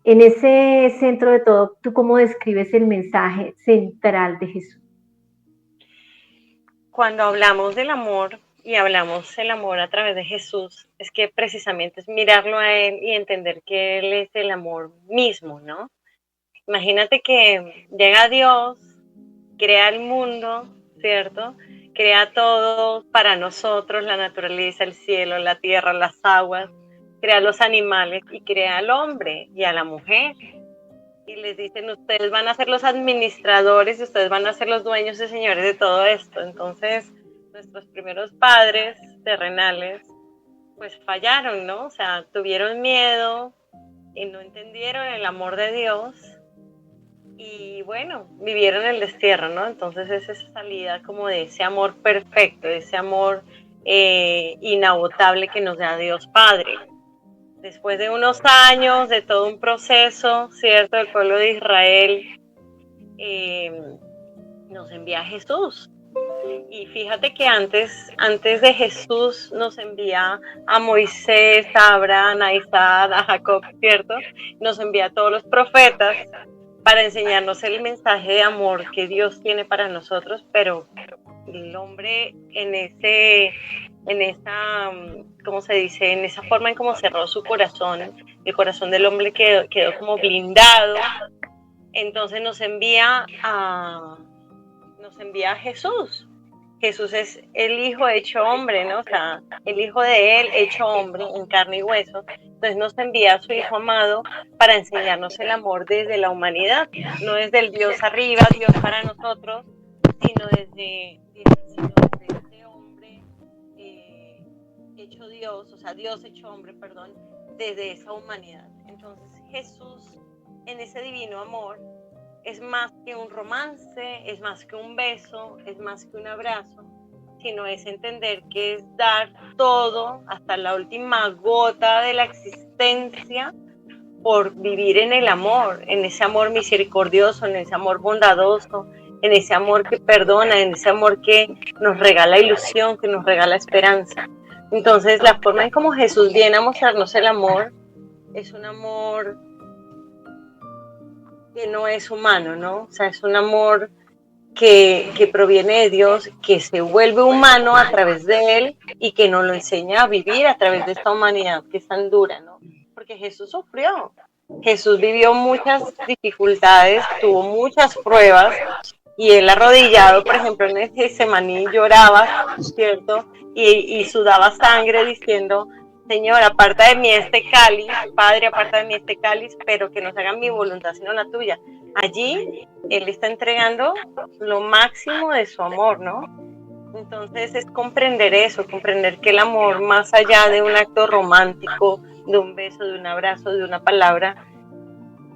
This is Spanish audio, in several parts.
En ese centro de todo, ¿tú cómo describes el mensaje central de Jesús? Cuando hablamos del amor y hablamos del amor a través de Jesús, es que precisamente es mirarlo a Él y entender que Él es el amor mismo, ¿no? Imagínate que llega Dios, crea el mundo, ¿cierto? Crea todo para nosotros, la naturaleza, el cielo, la tierra, las aguas, crea los animales y crea al hombre y a la mujer. Y les dicen, ustedes van a ser los administradores y ustedes van a ser los dueños y señores de todo esto. Entonces, nuestros primeros padres terrenales, pues fallaron, ¿no? O sea, tuvieron miedo y no entendieron el amor de Dios y bueno, vivieron el destierro, ¿no? Entonces es esa salida como de ese amor perfecto, de ese amor inagotable que nos da Dios Padre. Después de unos años, de todo un proceso, ¿cierto? El pueblo de Israel eh, nos envía a Jesús. Y fíjate que antes de Jesús nos envía a Moisés, a Abraham, a Isaac, a Jacob, ¿cierto? Nos envía a todos los profetas para enseñarnos el mensaje de amor que Dios tiene para nosotros, pero el hombre en esa, ¿cómo se dice? En esa forma en cómo cerró su corazón, el corazón del hombre quedó como blindado, entonces nos envía a Jesús. Jesús es el Hijo hecho hombre, ¿no? O sea, el Hijo de Él hecho hombre en carne y hueso. Entonces nos envía a su Hijo amado para enseñarnos el amor desde la humanidad, no desde el Dios arriba, Dios para nosotros, sino desde ese hombre hecho Dios, o sea, Dios hecho hombre, perdón, desde esa humanidad. Entonces Jesús, en ese divino amor, es más que un romance, es más que un beso, es más que un abrazo, sino es entender que es dar todo hasta la última gota de la existencia por vivir en el amor, en ese amor misericordioso, en ese amor bondadoso, en ese amor que perdona, en ese amor que nos regala ilusión, que nos regala esperanza. Entonces, la forma en cómo Jesús viene a mostrarnos el amor es un amor que no es humano, ¿no? O sea, es un amor que proviene de Dios, que se vuelve humano a través de Él y que nos lo enseña a vivir a través de esta humanidad que es tan dura, ¿no? Porque Jesús sufrió, Jesús vivió muchas dificultades, tuvo muchas pruebas y Él arrodillado, por ejemplo, en el Getsemaní lloraba, ¿cierto? Y sudaba sangre diciendo, Señor, aparta de mí este cáliz, Padre, aparta de mí este cáliz, pero que no se haga mi voluntad sino la tuya. Allí Él está entregando lo máximo de su amor, ¿no? Entonces es comprender eso, comprender que el amor, más allá de un acto romántico, de un beso, de un abrazo, de una palabra,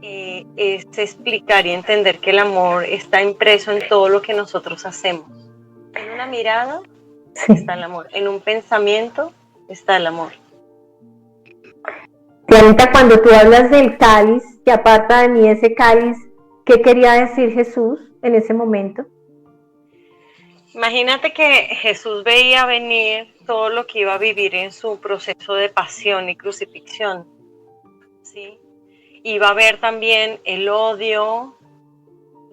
es explicar y entender que el amor está impreso en todo lo que nosotros hacemos. En una mirada está el amor, en un pensamiento está el amor. Dianita, cuando tú hablas del cáliz, que aparta de mí ese cáliz, ¿qué quería decir Jesús en ese momento? Imagínate que Jesús veía venir todo lo que iba a vivir en su proceso de pasión y crucifixión, ¿sí? Iba a ver también el odio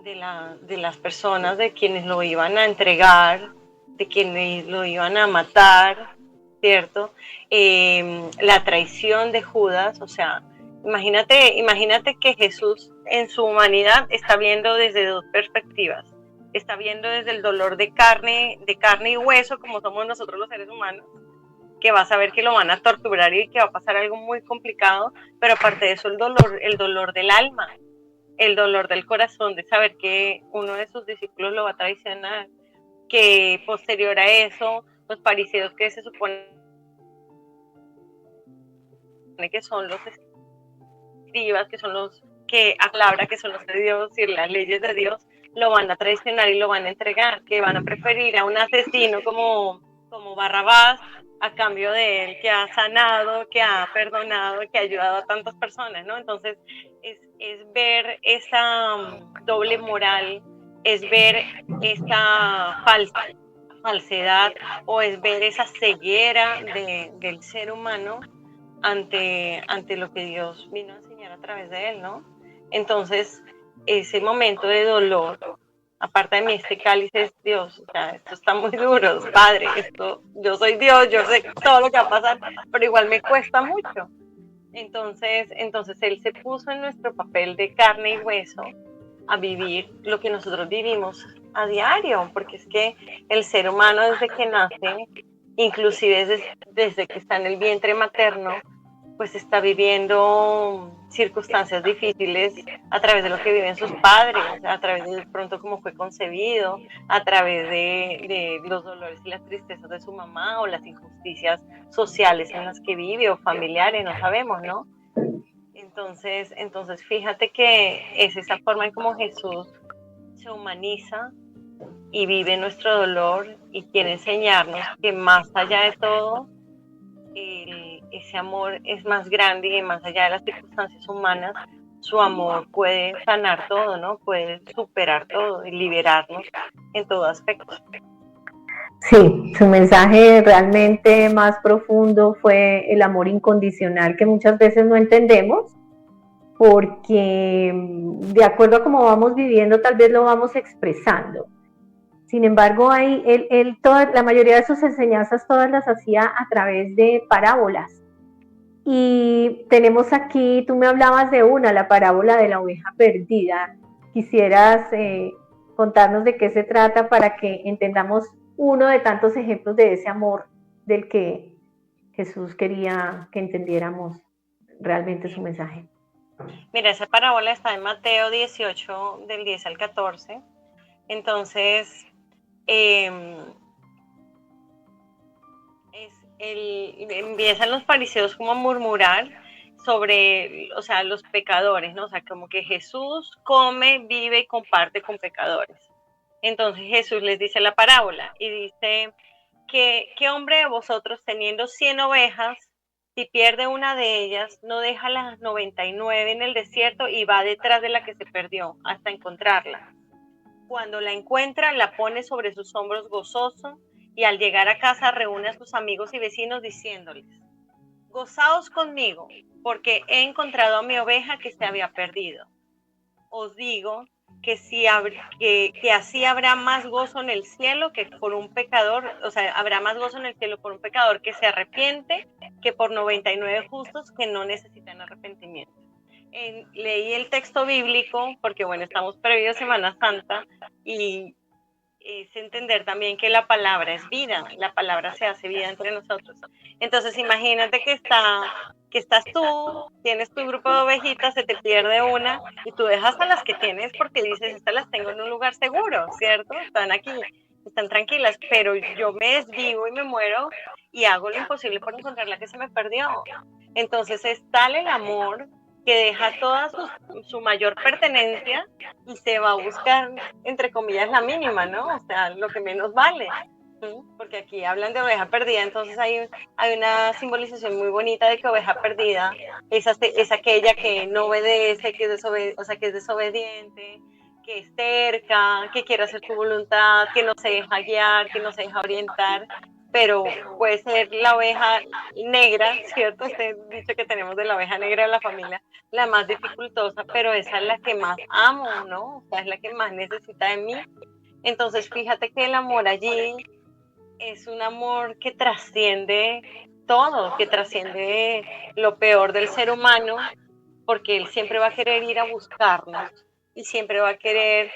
de las personas, de quienes lo iban a entregar, de quienes lo iban a matar, ¿cierto? La traición de Judas, o sea, imagínate que Jesús en su humanidad está viendo desde dos perspectivas. Está viendo desde el dolor de carne y hueso, como somos nosotros los seres humanos, que va a saber que lo van a torturar y que va a pasar algo muy complicado, pero aparte de eso el dolor del alma, el dolor del corazón de saber que uno de sus discípulos lo va a traicionar, que posterior a eso, los fariseos que se supone que son los escribas, que son los que palabra, que son los de Dios y las leyes de Dios, lo van a traicionar y lo van a entregar, que van a preferir a un asesino como Barrabás a cambio de él, que ha sanado, que ha perdonado, que ha ayudado a tantas personas, ¿no? Entonces, es ver esa doble moral, es ver esa falsedad o es ver esa ceguera del ser humano ante lo que Dios vino a enseñar. enseñar a través de él, ¿no? Entonces, ese momento de dolor, aparte de mí, este cáliz es Dios, o sea, esto está muy duro, Padre, esto, yo soy Dios, yo sé todo lo que va a pasar, pero igual me cuesta mucho. Entonces Él se puso en nuestro papel de carne y hueso a vivir lo que nosotros vivimos a diario, porque es que el ser humano desde que nace, inclusive desde que está en el vientre materno, pues está viviendo circunstancias difíciles a través de lo que viven sus padres, a través de pronto cómo fue concebido, a través de los dolores y las tristezas de su mamá o las injusticias sociales en las que vive o familiares, no sabemos, ¿no? Entonces fíjate que es esa forma en cómo Jesús se humaniza y vive nuestro dolor y quiere enseñarnos que más allá de todo, ese amor es más grande y más allá de las circunstancias humanas, su amor puede sanar todo, ¿no? Puede superar todo y liberarnos en todo aspecto. Sí, su mensaje realmente más profundo fue el amor incondicional que muchas veces no entendemos porque de acuerdo a cómo vamos viviendo tal vez lo vamos expresando. Sin embargo, la mayoría de sus enseñanzas todas las hacía a través de parábolas. Y tenemos aquí, tú me hablabas de la parábola de la oveja perdida. ¿Quisieras contarnos de qué se trata para que entendamos uno de tantos ejemplos de ese amor del que Jesús quería que entendiéramos realmente su mensaje? Mira, esa parábola está en Mateo 18, del 10 al 14. Entonces, empiezan los fariseos como a murmurar sobre, o sea, los pecadores, ¿no? O sea, como que Jesús come, vive y comparte con pecadores. Entonces Jesús les dice la parábola y dice, ¿qué hombre de vosotros teniendo 100 ovejas, si pierde una de ellas, no deja las 99 en el desierto y va detrás de la que se perdió hasta encontrarla? Cuando la encuentra, la pone sobre sus hombros gozoso y al llegar a casa reúne a sus amigos y vecinos diciéndoles, gozaos conmigo, porque he encontrado a mi oveja que se había perdido. Os digo que así habrá más gozo en el cielo que por un pecador, o sea, habrá más gozo en el cielo por un pecador que se arrepiente que por 99 justos que no necesitan arrepentimiento. Leí el texto bíblico porque, bueno, estamos previos a Semana Santa y es entender también que la palabra es vida, la palabra se hace vida entre nosotros. Entonces, imagínate que estás tú, tienes tu grupo de ovejitas, se te pierde una y tú dejas a las que tienes porque dices, estas las tengo en un lugar seguro, ¿cierto? Están aquí, están tranquilas, pero yo me desvivo y me muero y hago lo imposible por encontrar la que se me perdió. Entonces, es tal el amor que deja toda su mayor pertenencia y se va a buscar, entre comillas, la mínima, ¿no? O sea, lo que menos vale. Porque aquí hablan de oveja perdida, entonces hay una simbolización muy bonita de que oveja perdida es aquella que no obedece, que es o sea, que es desobediente, que es terca, que quiere hacer su voluntad, que no se deja guiar, que no se deja orientar, pero puede ser la oveja negra, ¿cierto? Este dicho que tenemos de la oveja negra de la familia, la más dificultosa, pero esa es la que más amo, ¿no? O sea, es la que más necesita de mí. Entonces, fíjate que el amor allí es un amor que trasciende todo, que trasciende lo peor del ser humano, porque él siempre va a querer ir a buscarnos y siempre va a querer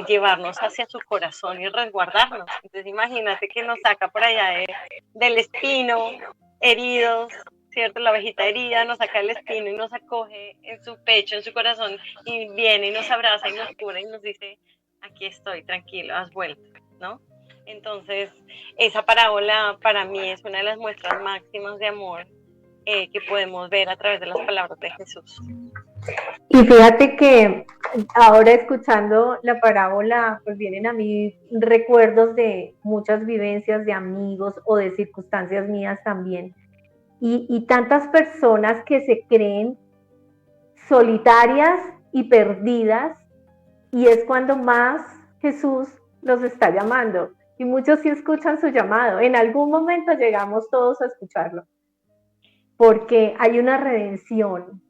llevarnos hacia su corazón y resguardarnos. Entonces imagínate que nos saca por allá del espino, heridos, ¿cierto? La ovejita herida nos saca el espino y nos acoge en su pecho, en su corazón, y viene y nos abraza y nos cura y nos dice, aquí estoy, tranquilo, has vuelto, ¿no? Entonces, esa parábola para mí es una de las muestras máximas de amor que podemos ver a través de las palabras de Jesús. Y fíjate que ahora escuchando la parábola, pues vienen a mí recuerdos de muchas vivencias de amigos o de circunstancias mías también. Y tantas personas que se creen solitarias y perdidas, y es cuando más Jesús los está llamando. Y muchos sí escuchan su llamado. En algún momento llegamos todos a escucharlo, porque hay una redención,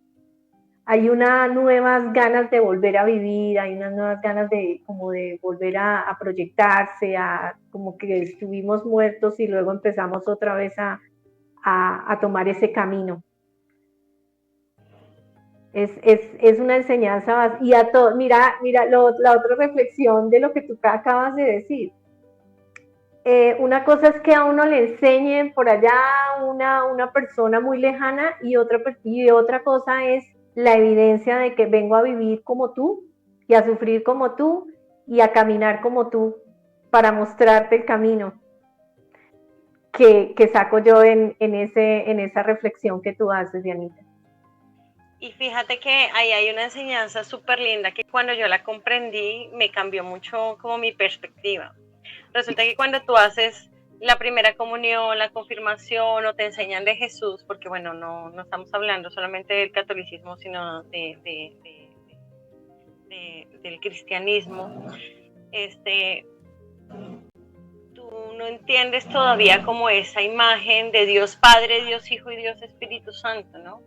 hay unas nuevas ganas de volver a vivir, hay unas nuevas ganas de como de volver a proyectarse, a como que estuvimos muertos y luego empezamos otra vez a tomar ese camino. Es una enseñanza y a todo. Mira, la otra reflexión de lo que tú acabas de decir. Una cosa es que a uno le enseñen por allá una persona muy lejana y otra cosa es la evidencia de que vengo a vivir como tú y a sufrir como tú y a caminar como tú para mostrarte el camino que saco yo en esa reflexión que tú haces, Dianita. Y fíjate que ahí hay una enseñanza súper linda que cuando yo la comprendí me cambió mucho como mi perspectiva. Resulta que cuando tú haces la primera comunión, la confirmación o te enseñan de Jesús, porque bueno, no estamos hablando solamente del catolicismo, sino del cristianismo, tú no entiendes todavía como esa imagen de Dios Padre, Dios Hijo y Dios Espíritu Santo, ¿no?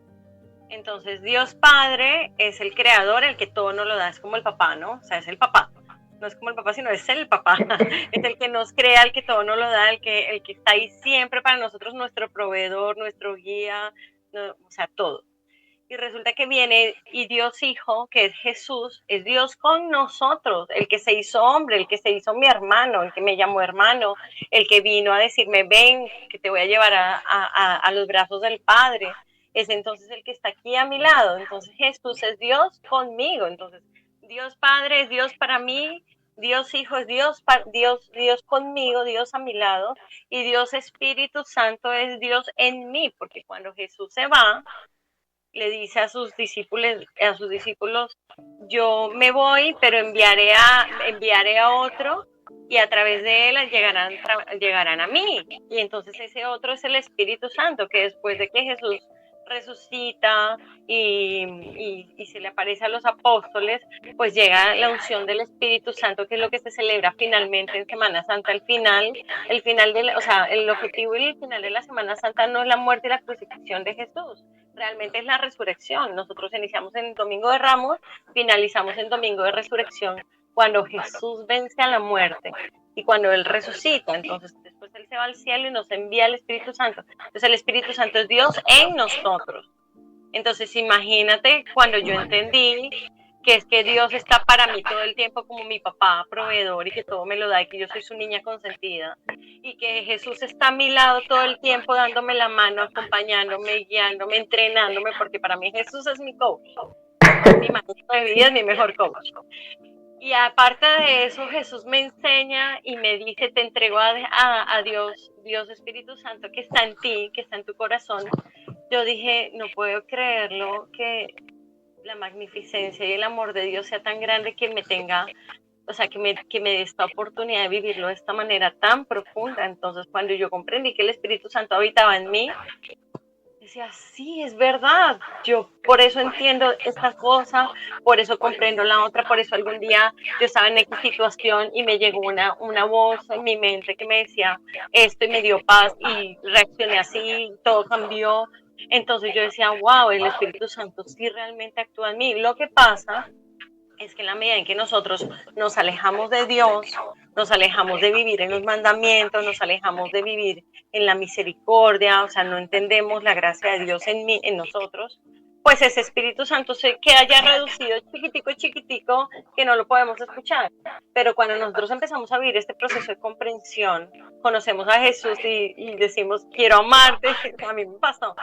Entonces, Dios Padre es el creador, el que todo nos lo da, es como el papá, ¿no? O sea, es el papá. No es como el papá, sino es el papá. Es el que nos crea, el que todo nos lo da, el que está ahí siempre para nosotros, nuestro proveedor, nuestro guía, no, o sea, todo. Y resulta que viene y Dios Hijo, que es Jesús, es Dios con nosotros, el que se hizo hombre, el que se hizo mi hermano, el que me llamó hermano, el que vino a decirme, ven, que te voy a llevar a los brazos del Padre. Es entonces el que está aquí a mi lado. Entonces Jesús es Dios conmigo. Entonces Dios Padre es Dios para mí, Dios Hijo es Dios conmigo, Dios a mi lado, y Dios Espíritu Santo es Dios en mí, porque cuando Jesús se va, le dice a sus discípulos, yo me voy, pero enviaré a otro y a través de él llegarán a mí. Y entonces ese otro es el Espíritu Santo, que después de que Jesús resucita y se le aparece a los apóstoles, pues llega la unción del Espíritu Santo, que es lo que se celebra finalmente en Semana Santa. O sea, el objetivo y el final de la Semana Santa no es la muerte y la crucifixión de Jesús, realmente es la resurrección. Nosotros iniciamos en Domingo de Ramos, finalizamos en Domingo de Resurrección, cuando Jesús vence a la muerte y cuando Él resucita. Entonces después Él se va al cielo y nos envía el Espíritu Santo. Entonces el Espíritu Santo es Dios en nosotros. Entonces imagínate cuando yo entendí que es que Dios está para mí todo el tiempo como mi papá proveedor y que todo me lo da y que yo soy su niña consentida y que Jesús está a mi lado todo el tiempo dándome la mano, acompañándome, guiándome, entrenándome, porque para mí Jesús es mi coach, es mi maestro de vida, es mi mejor coach. Y aparte de eso, Jesús me enseña y me dice, te entrego a Dios, Dios Espíritu Santo, que está en ti, que está en tu corazón. Yo dije, no puedo creerlo, que la magnificencia y el amor de Dios sea tan grande que me tenga, o sea, que me dé esta oportunidad de vivirlo de esta manera tan profunda. Entonces, cuando yo comprendí que el Espíritu Santo habitaba en mí, decía, sí, es verdad, yo por eso entiendo esta cosa, por eso comprendo la otra, por eso algún día yo estaba en X situación y me llegó una voz en mi mente que me decía esto y me dio paz y reaccioné así, todo cambió. Entonces yo decía, wow, el Espíritu Santo sí realmente actúa en mí. Lo que pasa es que en la medida en que nosotros nos alejamos de Dios, nos alejamos de vivir en los mandamientos, nos alejamos de vivir en la misericordia, o sea, no entendemos la gracia de Dios en nosotros, pues ese Espíritu Santo se queda ya reducido chiquitico, chiquitico, que no lo podemos escuchar. Pero cuando nosotros empezamos a vivir este proceso de comprensión, conocemos a Jesús y decimos, quiero amarte, a mí me pasó,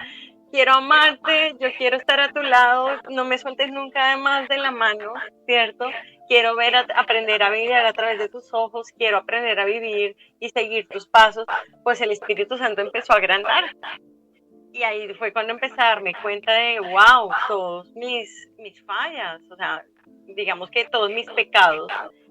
quiero amarte, yo quiero estar a tu lado, no me sueltes nunca más de la mano, ¿cierto? Quiero aprender a vivir a través de tus ojos, quiero aprender a vivir y seguir tus pasos, pues el Espíritu Santo empezó a agrandar. Y ahí fue cuando empecé a darme cuenta de, wow, todos mis fallas, o sea, digamos que todos mis pecados,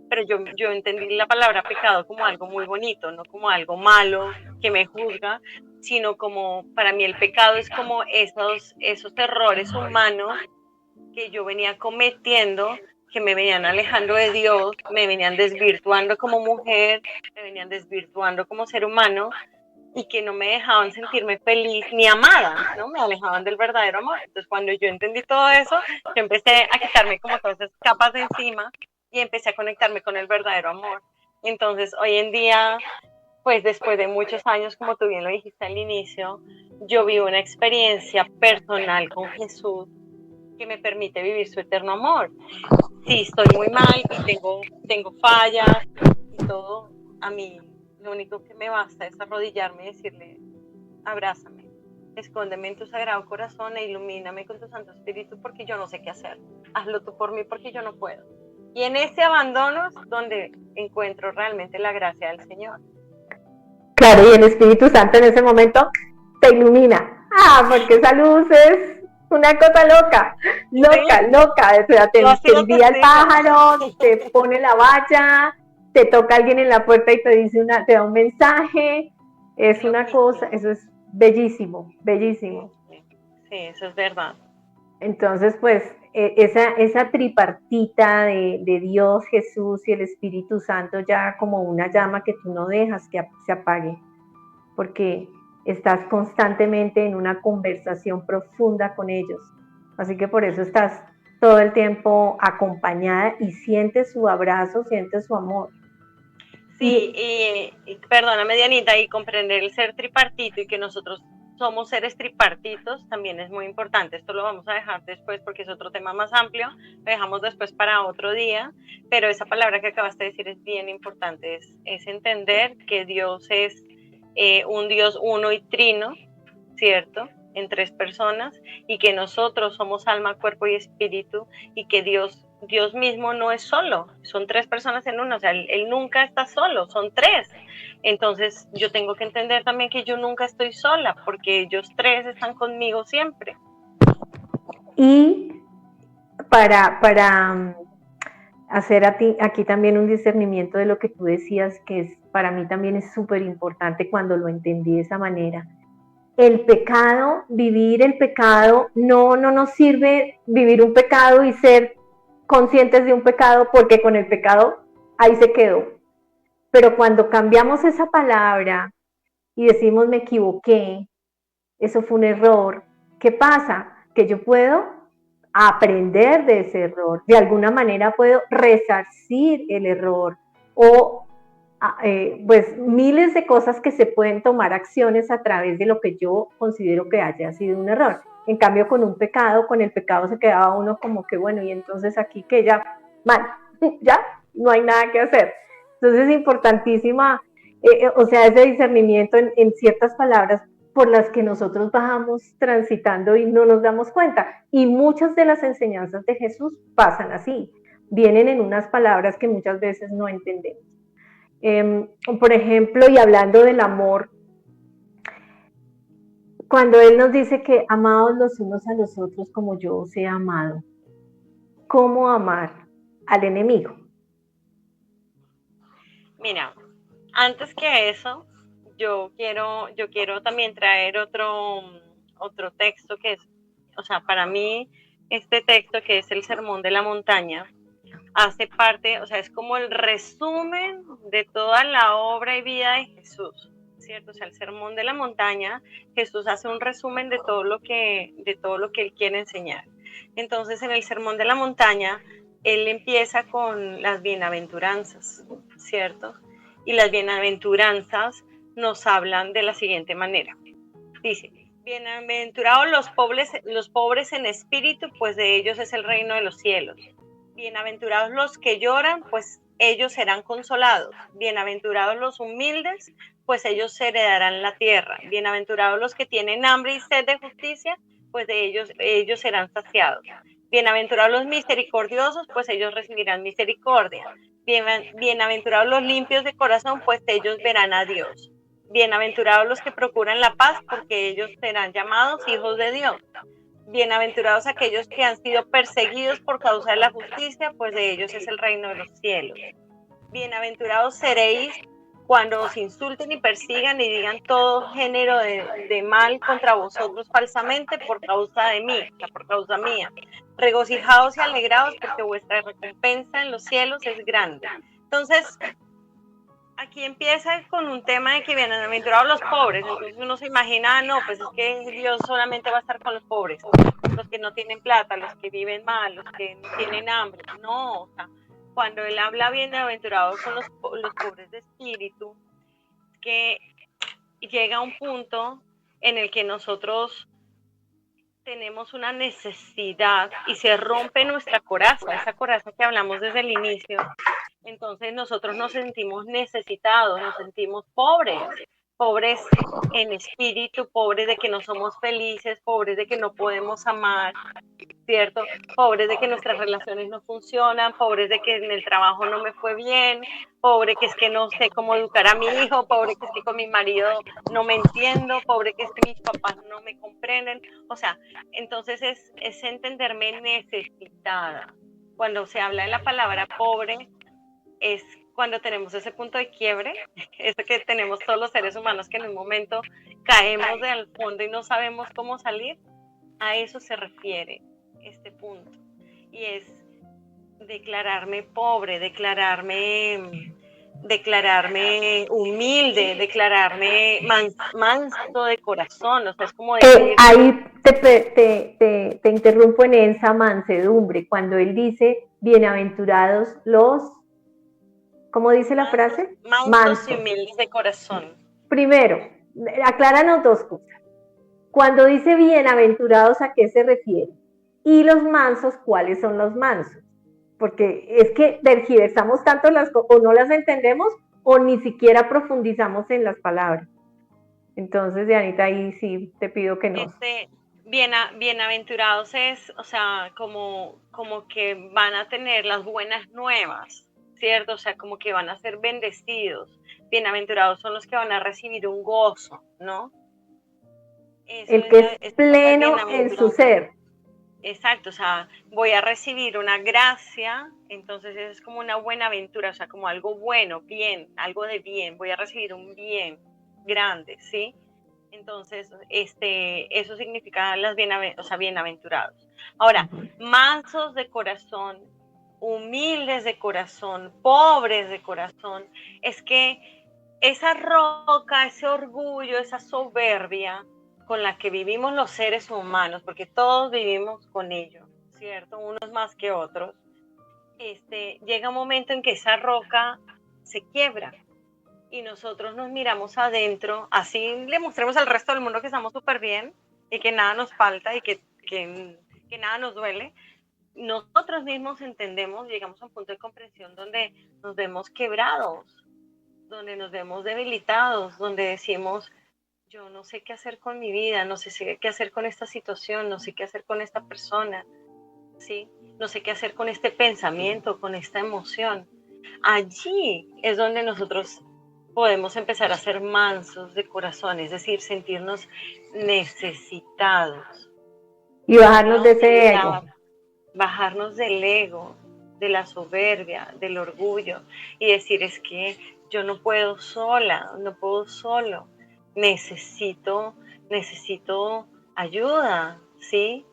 pero yo entendí la palabra pecado como algo muy bonito, no como algo malo que me juzga, sino como, para mí el pecado es como esos errores humanos que yo venía cometiendo, que me venían alejando de Dios, me venían desvirtuando como mujer, me venían desvirtuando como ser humano, y que no me dejaban sentirme feliz ni amada, ¿no? Me alejaban del verdadero amor. Entonces, cuando yo entendí todo eso, yo empecé a quitarme como todas esas capas de encima y empecé a conectarme con el verdadero amor. Entonces, hoy en día, pues después de muchos años, como tú bien lo dijiste al inicio, yo vivo una experiencia personal con Jesús que me permite vivir su eterno amor. Sí, estoy muy mal y tengo fallas y todo, a mí lo único que me basta es arrodillarme y decirle, abrázame, escóndeme en tu sagrado corazón e ilumíname con tu Santo Espíritu porque yo no sé qué hacer. Hazlo tú por mí porque yo no puedo. Y en ese abandono es donde encuentro realmente la gracia del Señor. Claro, y el Espíritu Santo en ese momento te ilumina. Porque esa luz es una cosa loca, loca, Sí, loca. O sea, yo así te lo envía el testigo. pájaro, te pone la valla, te toca alguien en la puerta y te da un mensaje. Es una cosa, Loquísimo. eso es bellísimo, bellísimo. Sí, sí, eso es verdad. Entonces, pues, esa tripartita de Dios, Jesús y el Espíritu Santo ya como una llama que tú no dejas que se apague, porque estás constantemente en una conversación profunda con ellos. Así que por eso estás todo el tiempo acompañada y sientes su abrazo, sientes su amor. Sí, Y y perdóname, Dianita, y comprender el ser tripartito y que nosotros somos seres tripartitos también es muy importante. Esto lo vamos a dejar después porque es otro tema más amplio, lo dejamos después para otro día, pero esa palabra que acabaste de decir es bien importante, es entender que Dios es un Dios uno y trino, ¿cierto? En tres personas, y que nosotros somos alma, cuerpo y espíritu, y que Dios mismo no es solo, son tres personas en una, o sea, él nunca está solo, son tres. Entonces yo tengo que entender también que yo nunca estoy sola, porque ellos tres están conmigo siempre. y para hacer aquí también un discernimiento de lo que tú decías, que es, para mí también es súper importante cuando lo entendí de esa manera. El pecado, vivir el pecado, no nos sirve vivir un pecado y ser conscientes de un pecado porque con el pecado ahí se quedó. Pero cuando cambiamos esa palabra y decimos me equivoqué, eso fue un error, ¿qué pasa? Que yo puedo aprender de ese error, de alguna manera puedo resarcir el error o pues miles de cosas que se pueden tomar acciones a través de lo que yo considero que haya sido un error. En cambio, con un pecado, con el pecado se quedaba uno como que bueno, y entonces aquí que ya, mal, ya no hay nada que hacer. Entonces es importantísima, o sea, ese discernimiento en ciertas palabras por las que nosotros vamos transitando y no nos damos cuenta. Y muchas de las enseñanzas de Jesús pasan así, vienen en unas palabras que muchas veces no entendemos. Por ejemplo, y hablando del amor, cuando Él nos dice que amados los unos a los otros como yo os he amado, ¿cómo amar al enemigo? Mira, antes que eso, yo quiero también traer otro texto que es, o sea, para mí, este texto que es el Sermón de la Montaña, hace parte, o sea, es como el resumen de toda la obra y vida de Jesús, ¿cierto? O sea, el Sermón de la Montaña, Jesús hace un resumen de todo lo que él quiere enseñar. Entonces, en el Sermón de la Montaña, él empieza con las bienaventuranzas, ¿cierto? Y las bienaventuranzas nos hablan de la siguiente manera. Dice, bienaventurados los pobres en espíritu, pues de ellos es el reino de los cielos. Bienaventurados los que lloran, pues ellos serán consolados. Bienaventurados los humildes, pues ellos heredarán la tierra. Bienaventurados los que tienen hambre y sed de justicia, pues de ellos serán saciados. Bienaventurados los misericordiosos, pues ellos recibirán misericordia. Bienaventurados los limpios de corazón, pues ellos verán a Dios. Bienaventurados los que procuran la paz, porque ellos serán llamados hijos de Dios. Bienaventurados aquellos que han sido perseguidos por causa de la justicia, pues de ellos es el reino de los cielos. Bienaventurados seréis cuando os insulten y persigan y digan todo género de mal contra vosotros falsamente por causa de mí, o sea, por causa mía. Regocijaos y alegraos porque vuestra recompensa en los cielos es grande. Entonces, aquí empieza con un tema de que bienaventurados los pobres, entonces uno se imagina, no, pues es que Dios solamente va a estar con los pobres, los que no tienen plata, los que viven mal, los que tienen hambre. No, o sea, cuando él habla bienaventurados son los pobres de espíritu, que llega un punto en el que nosotros tenemos una necesidad y se rompe nuestra coraza, esa coraza que hablamos desde el inicio. Entonces nosotros nos sentimos necesitados, nos sentimos pobres, pobres en espíritu, pobres de que no somos felices, pobres de que no podemos amar, ¿cierto? Pobres de que nuestras relaciones no funcionan, pobres de que en el trabajo no me fue bien, pobre que es que no sé cómo educar a mi hijo, pobre que es que con mi marido no me entiendo, pobre que es que mis papás no me comprenden. O sea, entonces es entenderme necesitada. Cuando se habla de la palabra pobre, es cuando tenemos ese punto de quiebre, eso que tenemos todos los seres humanos que en un momento caemos del fondo y no sabemos cómo salir. A eso se refiere este punto. Y es declararme pobre, declararme humilde, declararme manso de corazón. O sea, es como decir... Ahí te interrumpo en esa mansedumbre, cuando él dice, bienaventurados los, ¿cómo dice la frase? Mansos y Mansos. humildes de corazón. Primero, acláranos dos cosas. Cuando dice bienaventurados, ¿a qué se refiere? Y los mansos, ¿cuáles son los mansos? Porque es que tergiversamos tanto las cosas, o no las entendemos, o ni siquiera profundizamos en las palabras. Entonces, Dianita, ahí sí te pido que nos... Bienaventurados es, o sea, como que van a tener las buenas nuevas, ¿cierto? O sea, como que van a ser bendecidos. Bienaventurados son los que van a recibir un gozo, ¿no? Eso El que es es el pleno en su bienaventurado. ser. Exacto, o sea, voy a recibir una gracia, entonces eso es como una buena aventura, o sea, como algo bueno, bien, algo de bien, voy a recibir un bien grande, ¿sí? Entonces, eso significa bienaventurados. Ahora, mansos de corazón, humildes de corazón, pobres de corazón, es que esa roca, ese orgullo, esa soberbia con la que vivimos los seres humanos, porque todos vivimos con ello, ¿cierto? Unos más que otros. Llega un momento en que esa roca se quiebra y nosotros nos miramos adentro, así le mostremos al resto del mundo que estamos súper bien y que nada nos falta y que nada nos duele. Nosotros mismos entendemos, llegamos a un punto de comprensión donde nos vemos quebrados, donde nos vemos debilitados, donde decimos, yo no sé qué hacer con mi vida, no sé qué hacer con esta situación, no sé qué hacer con esta persona, ¿sí? No sé qué hacer con este pensamiento, con esta emoción. Allí es donde nosotros podemos empezar a ser mansos de corazón, es decir, sentirnos necesitados. Y bajarnos ¿No? de ese ego. Bajarnos del ego, de la soberbia, del orgullo y decir es que yo no puedo sola, no puedo solo, necesito ayuda, ¿sí?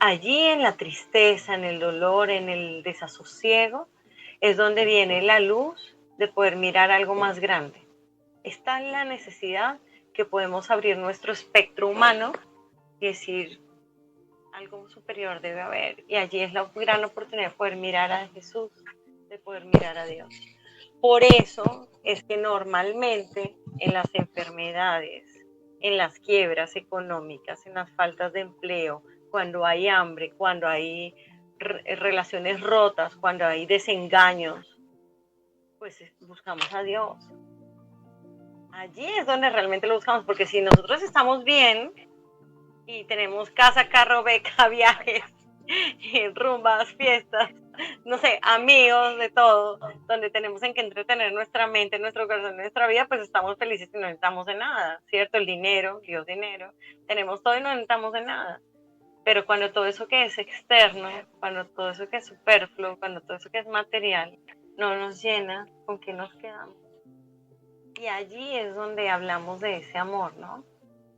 Allí en la tristeza, en el dolor, en el desasosiego, es donde viene la luz de poder mirar algo más grande. Está en la necesidad que podemos abrir nuestro espectro humano y decir, algo superior debe haber. Y allí es la gran oportunidad de poder mirar a Jesús, de poder mirar a Dios. Por eso es que normalmente en las enfermedades, en las quiebras económicas, en las faltas de empleo, cuando hay hambre, cuando hay relaciones rotas, cuando hay desengaños, pues buscamos a Dios. Allí es donde realmente lo buscamos, porque si nosotros estamos bien, y tenemos casa, carro, beca, viajes, rumbas, fiestas, no sé, amigos, de todo, donde tenemos en que entretener nuestra mente, nuestro corazón, nuestra vida, pues estamos felices y no necesitamos de nada, ¿cierto? El dinero, Dios dinero, tenemos todo y no necesitamos de nada. Pero cuando todo eso que es externo, cuando todo eso que es superfluo, cuando todo eso que es material, no nos llena, ¿con qué nos quedamos? Y allí es donde hablamos de ese amor, ¿no?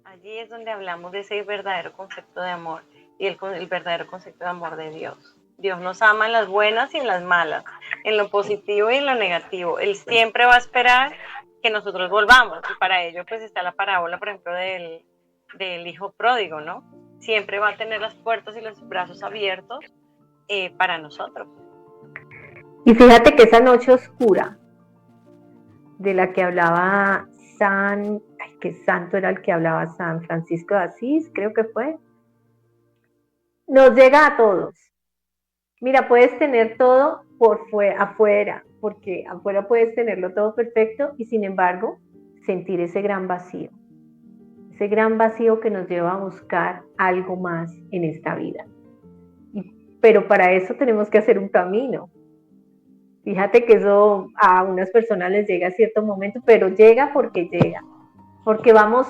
Allí es donde hablamos de ese verdadero concepto de amor y el verdadero concepto de amor de Dios. Dios nos ama en las buenas y en las malas, en lo positivo y en lo negativo. Él siempre va a esperar que nosotros volvamos. Y para ello pues está la parábola, por ejemplo, del hijo pródigo, ¿no? Siempre va a tener las puertas y los brazos abiertos para nosotros. Y fíjate que esa noche oscura de la que hablaba ¿qué santo era el que hablaba? San Francisco de Asís, creo que fue. Nos llega a todos. Mira, puedes tener todo afuera, porque afuera puedes tenerlo todo perfecto y sin embargo sentir ese gran vacío que nos lleva a buscar algo más en esta vida. Pero para eso tenemos que hacer un camino. Fíjate que eso a unas personas les llega a cierto momento, pero llega, porque vamos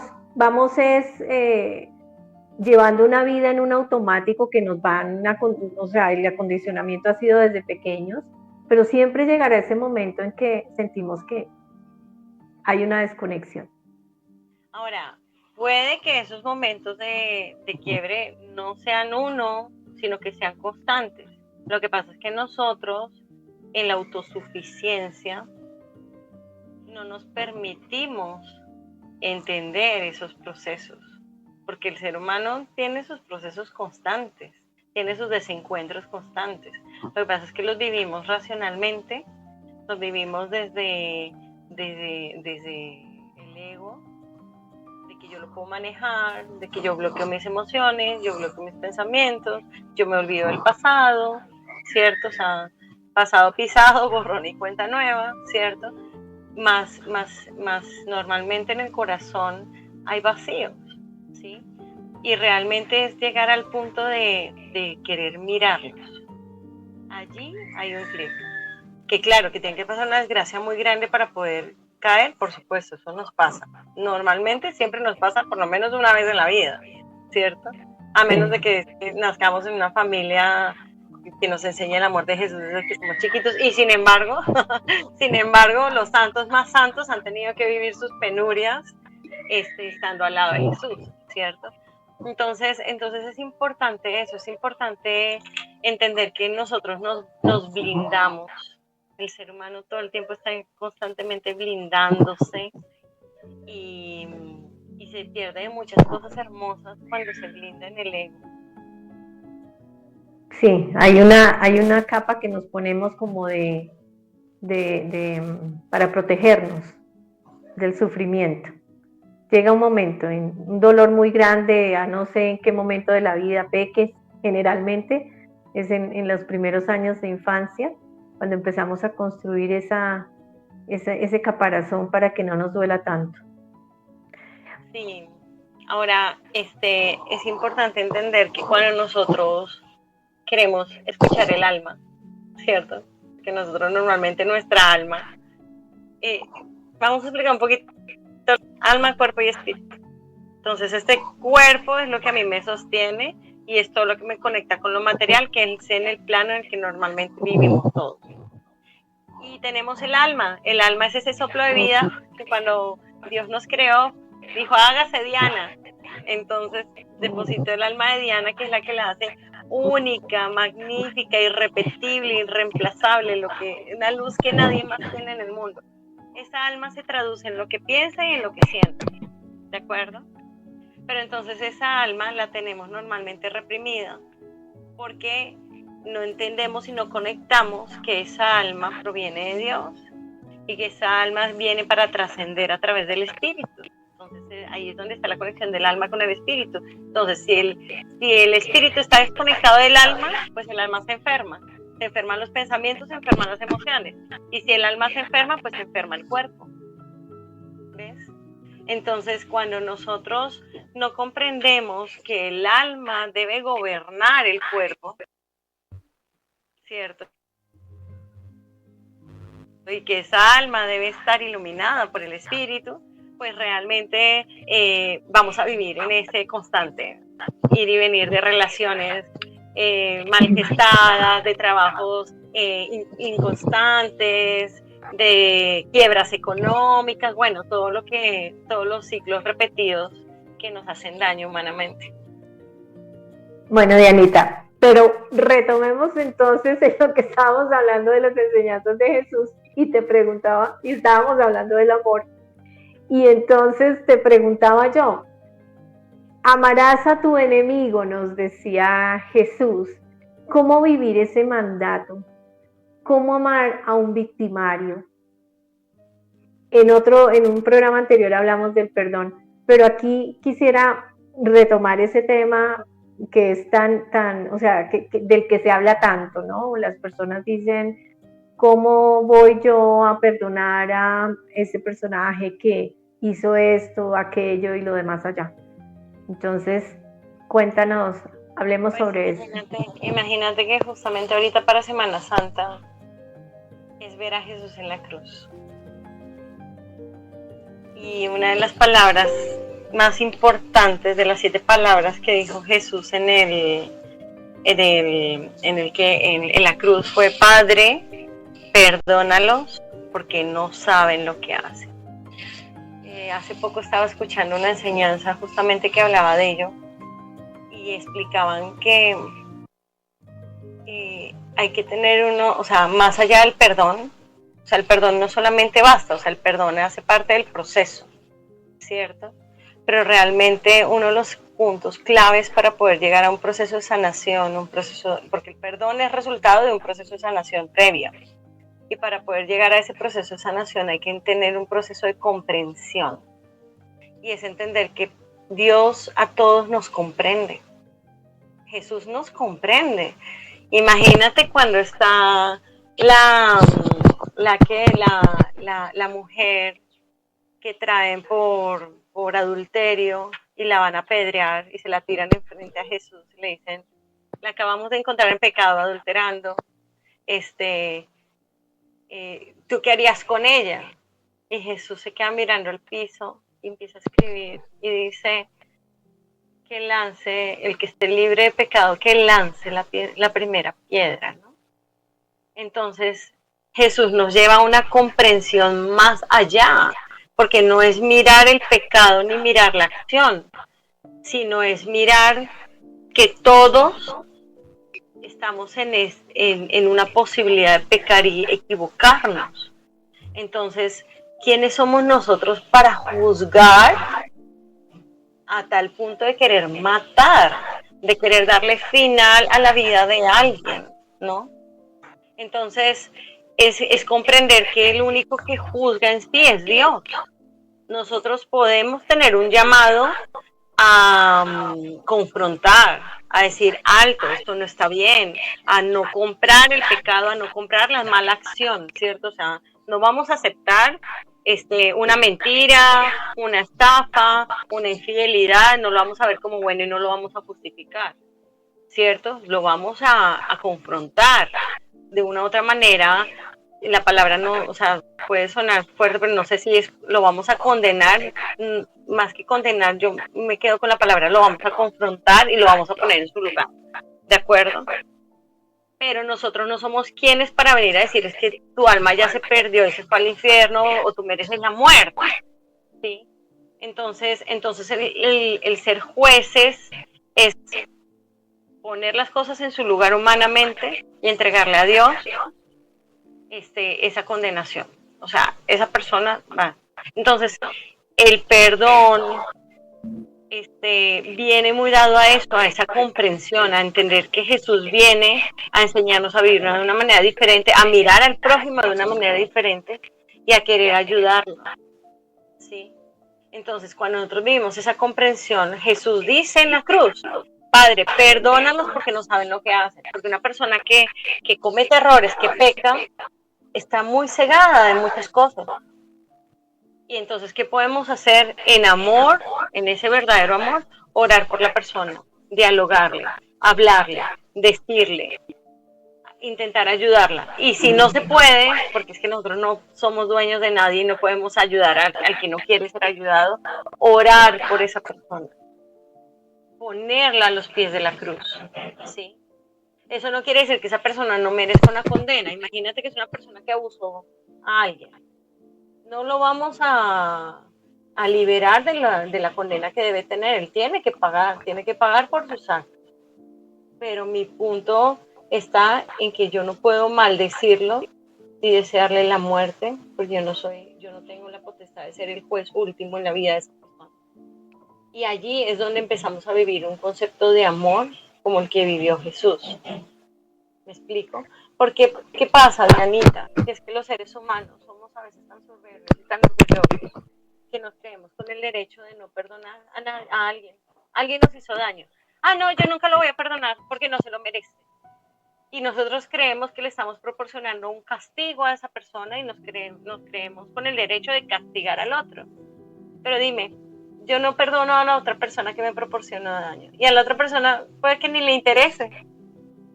llevando una vida en un automático que nos o sea, el acondicionamiento ha sido desde pequeños, pero siempre llegará ese momento en que sentimos que hay una desconexión. Ahora, puede que esos momentos de quiebre no sean uno, sino que sean constantes. Lo que pasa es que nosotros, en la autosuficiencia, no nos permitimos entender esos procesos, porque el ser humano tiene sus procesos constantes, tiene sus desencuentros constantes. Lo que pasa es que los vivimos racionalmente, los vivimos desde el ego, de que yo lo puedo manejar, de que yo bloqueo mis emociones, yo bloqueo mis pensamientos, yo me olvido del pasado, ¿cierto? O sea, pasado pisado, borrón y cuenta nueva, ¿cierto? Más normalmente en el corazón hay vacíos, ¿sí? Y realmente es llegar al punto de querer mirarlos. Allí hay un clic. Que claro, que tiene que pasar una desgracia muy grande para poder caer, por supuesto, eso nos pasa. Normalmente siempre nos pasa por lo menos una vez en la vida, ¿cierto? A menos de que nazcamos en una familia que nos enseñe el amor de Jesús desde que somos chiquitos, y sin embargo, los santos más santos han tenido que vivir sus penurias estando al lado de Jesús, ¿cierto? Entonces es importante eso, es importante entender que nosotros nos blindamos. El ser humano todo el tiempo está constantemente blindándose y se pierde muchas cosas hermosas cuando se blinda en el ego. Sí, hay una capa que nos ponemos como para protegernos del sufrimiento. Llega un momento, un dolor muy grande, a no sé en qué momento de la vida peques, generalmente es en los primeros años de infancia, cuando empezamos a construir ese caparazón para que no nos duela tanto. Sí, ahora es importante entender que cuando nosotros queremos escuchar el alma, ¿cierto? Que nosotros normalmente nuestra alma, vamos a explicar un poquito, alma, cuerpo y espíritu. Entonces este cuerpo es lo que a mí me sostiene y es todo lo que me conecta con lo material, que es en el plano en el que normalmente vivimos todos. Y tenemos el alma es ese soplo de vida que cuando Dios nos creó, dijo, hágase Diana. Entonces depositó el alma de Diana, que es la que la hace única, magnífica, irrepetible, irreemplazable, una luz que nadie más tiene en el mundo. Esa alma se traduce en lo que piensa y en lo que siente, ¿de acuerdo? Pero entonces esa alma la tenemos normalmente reprimida porque no entendemos y no conectamos que esa alma proviene de Dios y que esa alma viene para trascender a través del espíritu. Entonces ahí es donde está la conexión del alma con el espíritu. Entonces si el espíritu está desconectado del alma, pues el alma se enferma. Se enferman los pensamientos, se enferman las emociones. Y si el alma se enferma, pues se enferma el cuerpo. ¿Ves? Entonces, cuando nosotros no comprendemos que el alma debe gobernar el cuerpo, ¿cierto? Y que esa alma debe estar iluminada por el espíritu, pues realmente vamos a vivir en ese constante ir y venir de relaciones manifestadas, de trabajos inconstantes, de quiebras económicas, bueno, todos los ciclos repetidos que nos hacen daño humanamente. Bueno, Dianita, pero retomemos entonces en lo que estábamos hablando de las enseñanzas de Jesús y te preguntaba, y estábamos hablando del amor, Y entonces te preguntaba yo, amarás a tu enemigo, nos decía Jesús. ¿Cómo vivir ese mandato? ¿Cómo amar a un victimario? En un programa anterior hablamos del perdón, pero aquí quisiera retomar ese tema que es o sea, del que se habla tanto, ¿no? Las personas dicen, ¿cómo voy yo a perdonar a ese personaje que hizo esto, aquello y lo demás allá? Entonces, cuéntanos, hablemos Pues sobre eso. imagínate que justamente ahorita para Semana Santa es ver a Jesús en la cruz. Y una de las palabras más importantes de las 7 palabras que dijo Jesús en la cruz fue: Padre, perdónalos porque no saben lo que hacen. Hace poco estaba escuchando una enseñanza justamente que hablaba de ello y explicaban que hay que tener o sea, más allá del perdón, o sea, el perdón no solamente basta, o sea, el perdón hace parte del proceso, ¿cierto? Pero realmente uno de los puntos claves para poder llegar a un proceso de sanación, porque el perdón es resultado de un proceso de sanación previa. Y para poder llegar a ese proceso de sanación hay que tener un proceso de comprensión. Y es entender que Dios a todos nos comprende. Jesús nos comprende. Imagínate cuando está la mujer que traen por adulterio y la van a apedrear y se la tiran enfrente a Jesús y le dicen, la acabamos de encontrar en pecado adulterando, ¿tú qué harías con ella? Y Jesús se queda mirando el piso y empieza a escribir y dice que lance, el que esté libre de pecado, que lance la primera piedra, ¿no? Entonces, Jesús nos lleva a una comprensión más allá, porque no es mirar el pecado ni mirar la acción, sino es mirar que todos estamos en una posibilidad de pecar y equivocarnos. Entonces, ¿quiénes somos nosotros para juzgar a tal punto de querer matar, de querer darle final a la vida de alguien, ¿no? Entonces, es comprender que el único que juzga en sí es Dios. Nosotros podemos tener un llamado a confrontar, a decir alto, esto no está bien, a no comprar el pecado, a no comprar la mala acción, ¿cierto? O sea, no vamos a aceptar una mentira, una estafa, una infidelidad, no lo vamos a ver como bueno y no lo vamos a justificar, ¿cierto? Lo vamos a confrontar de una u otra manera. La palabra no, o sea, puede sonar fuerte, pero no sé si lo vamos a condenar. Más que condenar, yo me quedo con la palabra, lo vamos a confrontar y lo vamos a poner en su lugar, ¿de acuerdo? Pero nosotros no somos quienes para venir a decir es que tu alma ya se perdió y se fue al infierno o tú mereces la muerte, ¿sí? Entonces el ser jueces es poner las cosas en su lugar humanamente y entregarle a Dios esa condenación. O sea, esa persona va. Entonces, el perdón viene muy dado a esto, a esa comprensión, a entender que Jesús viene a enseñarnos a vivir de una manera diferente, a mirar al prójimo de una manera diferente y a querer ayudarlo, ¿sí? Entonces, cuando nosotros vivimos esa comprensión, Jesús dice en la cruz, Padre, perdónalos porque no saben lo que hacen. Porque una persona que comete errores, que peca, está muy cegada de muchas cosas. Y entonces, ¿qué podemos hacer en amor, en ese verdadero amor? Orar por la persona, dialogarle, hablarle, decirle, intentar ayudarla. Y si no se puede, porque es que nosotros no somos dueños de nadie y no podemos ayudar al que no quiere ser ayudado, orar por esa persona, ponerla a los pies de la cruz, ¿sí? Eso no quiere decir que esa persona no merezca una condena. Imagínate que es una persona que abusó a alguien. No lo vamos a liberar de la condena que debe tener. Él tiene que pagar por sus actos. Pero mi punto está en que yo no puedo maldecirlo y desearle la muerte, porque yo no tengo la potestad de ser el juez último en la vida de esa persona. Y allí es donde empezamos a vivir un concepto de amor como el que vivió Jesús. ¿Me explico? Porque, ¿qué pasa, Dianita? Que es que los seres humanos somos a veces tan soberbios y tan orgullosos que nos creemos con el derecho de no perdonar a alguien. Alguien nos hizo daño. Ah, no, yo nunca lo voy a perdonar porque no se lo merece. Y nosotros creemos que le estamos proporcionando un castigo a esa persona y nos creemos con el derecho de castigar al otro. Pero dime, yo no perdono a la otra persona que me proporcionó daño. Y a la otra persona puede que ni le interese.